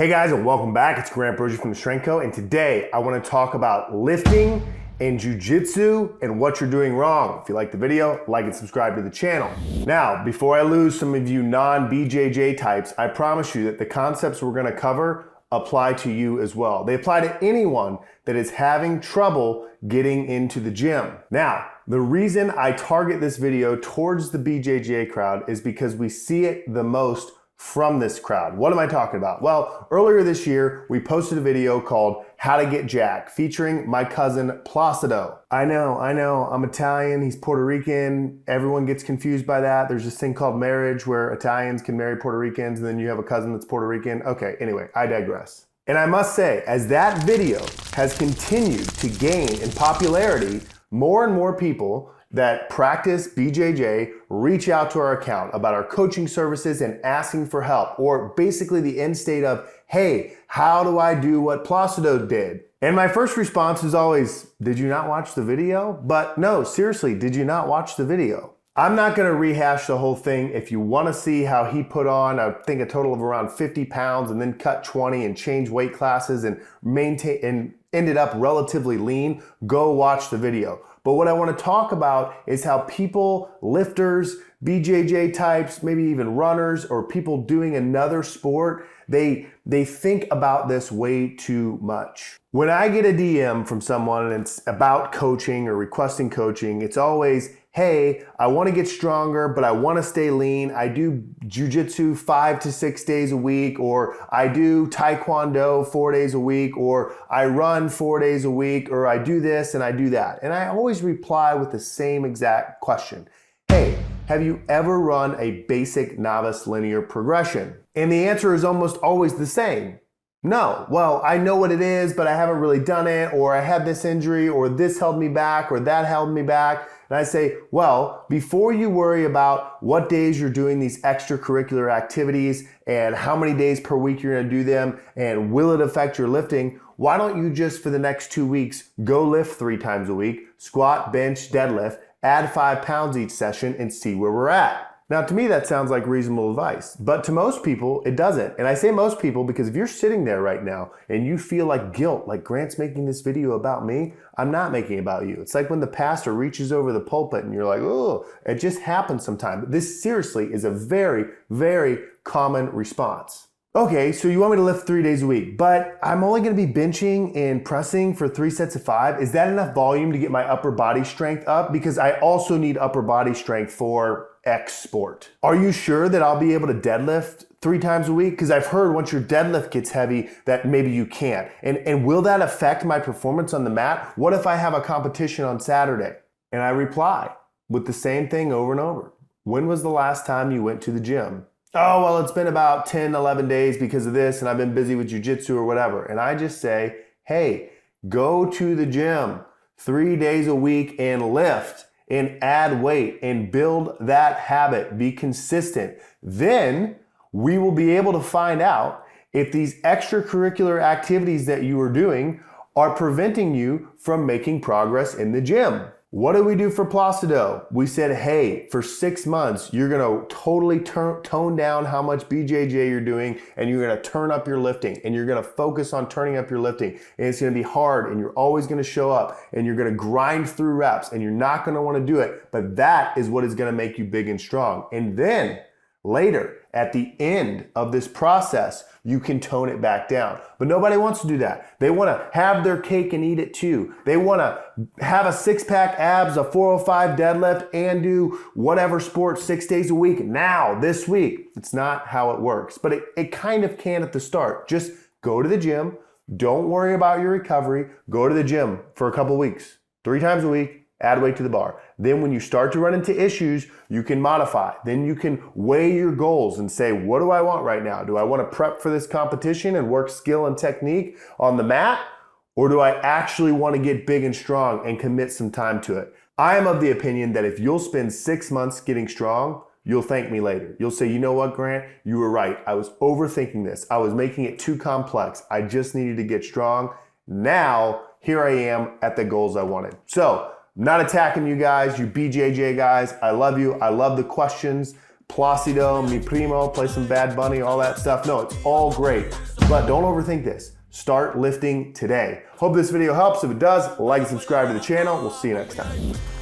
Hey guys, and welcome back. It's Grant Broggi from the Strength Coach, and today I want to talk about lifting and Jiu Jitsu and what you're doing wrong. If you like the video, like and subscribe to the channel. Now, before I lose some of you non-BJJ types, I promise you that the concepts we're going to cover apply to you as well. They apply to anyone that is having trouble getting into the gym. Now, the reason I target this video towards the BJJ crowd is because we see it the most from this crowd. What am I talking about? Well, earlier this year, we posted a video called How to Get Jacked, featuring my cousin Placido. I know, I'm Italian, he's Puerto Rican. Everyone gets confused by that. There's this thing called marriage where Italians can marry Puerto Ricans and then you have a cousin that's Puerto Rican. Okay, anyway, I digress. And I must say, as that video has continued to gain in popularity, more and more people that practice BJJ reach out to our account about our coaching services and asking for help, or basically the end state of, hey, how do I do what Placido did? And my first response is always, did you not watch the video? But no, seriously, did you not watch the video? I'm not gonna rehash the whole thing. If you wanna see how he put on, I think a total of around 50 pounds and then cut 20 and changed weight classes and ended up relatively lean, go watch the video. But what I want to talk about is how people, lifters, BJJ types, maybe even runners or people doing another sport, they think about this way too much. When I get a DM from someone and it's about coaching or requesting coaching, it's always, hey, I want to get stronger, but I want to stay lean. I do Jiu Jitsu 5 to 6 days a week, or I do Taekwondo 4 days a week, or I run 4 days a week, or I do this and I do that. And I always reply with the same exact question. Hey, have you ever run a basic novice linear progression? And the answer is almost always the same. No. Well, I know what it is, but I haven't really done it, or I had this injury, or this held me back, or that held me back. And I say, well, before you worry about what days you're doing these extracurricular activities and how many days per week you're gonna do them and will it affect your lifting, why don't you just for the next 2 weeks go lift 3 times a week, squat, bench, deadlift, add 5 pounds each session and see where we're at. Now, to me, that sounds like reasonable advice, but to most people, it doesn't. And I say most people because if you're sitting there right now and you feel like guilt, like Grant's making this video about me, I'm not making it about you. It's like when the pastor reaches over the pulpit and you're like, oh, it just happens sometimes. This seriously is a very, very common response. Okay, so you want me to lift 3 days a week, but I'm only gonna be benching and pressing for 3 sets of 5. Is that enough volume to get my upper body strength up? Because I also need upper body strength for X sport. Are you sure that I'll be able to deadlift 3 times a week? Because I've heard once your deadlift gets heavy that maybe you can't. And will that affect my performance on the mat? What if I have a competition on Saturday? And I reply with the same thing over and over. When was the last time you went to the gym? Oh, well, it's been about 10, 11 days because of this and I've been busy with Jiu Jitsu or whatever. And I just say, hey, go to the gym 3 days a week and lift and add weight and build that habit. Be consistent. Then we will be able to find out if these extracurricular activities that you are doing are preventing you from making progress in the gym. What did we do for Placido? We said, hey, for 6 months, you're gonna totally tone down how much BJJ you're doing and you're gonna turn up your lifting and you're gonna focus on turning up your lifting and it's gonna be hard and you're always gonna show up and you're gonna grind through reps and you're not gonna wanna do it, but that is what is gonna make you big and strong. And then later, at the end of this process, you can tone it back down. But nobody wants to do that. They want to have their cake and eat it too. They want to have a 6-pack abs, a 405 deadlift, and do whatever sport 6 days a week now, this week. It's not how it works, but it kind of can at the start. Just go to the gym. Don't worry about your recovery. Go to the gym for a couple weeks, 3 times a week. Add weight to the bar. Then when you start to run into issues, you can modify. Then you can weigh your goals and say, what do I want right now? Do I want to prep for this competition and work skill and technique on the mat? Or do I actually want to get big and strong and commit some time to it? I am of the opinion that if you'll spend 6 months getting strong, you'll thank me later. You'll say, you know what, Grant? You were right. I was overthinking this. I was making it too complex. I just needed to get strong. Now, here I am at the goals I wanted. So, I'm not attacking you guys, you BJJ guys. I love you. I love the questions. Placido, mi primo, play some Bad Bunny, all that stuff. No, it's all great. But don't overthink this. Start lifting today. Hope this video helps. If it does, like and subscribe to the channel. We'll see you next time.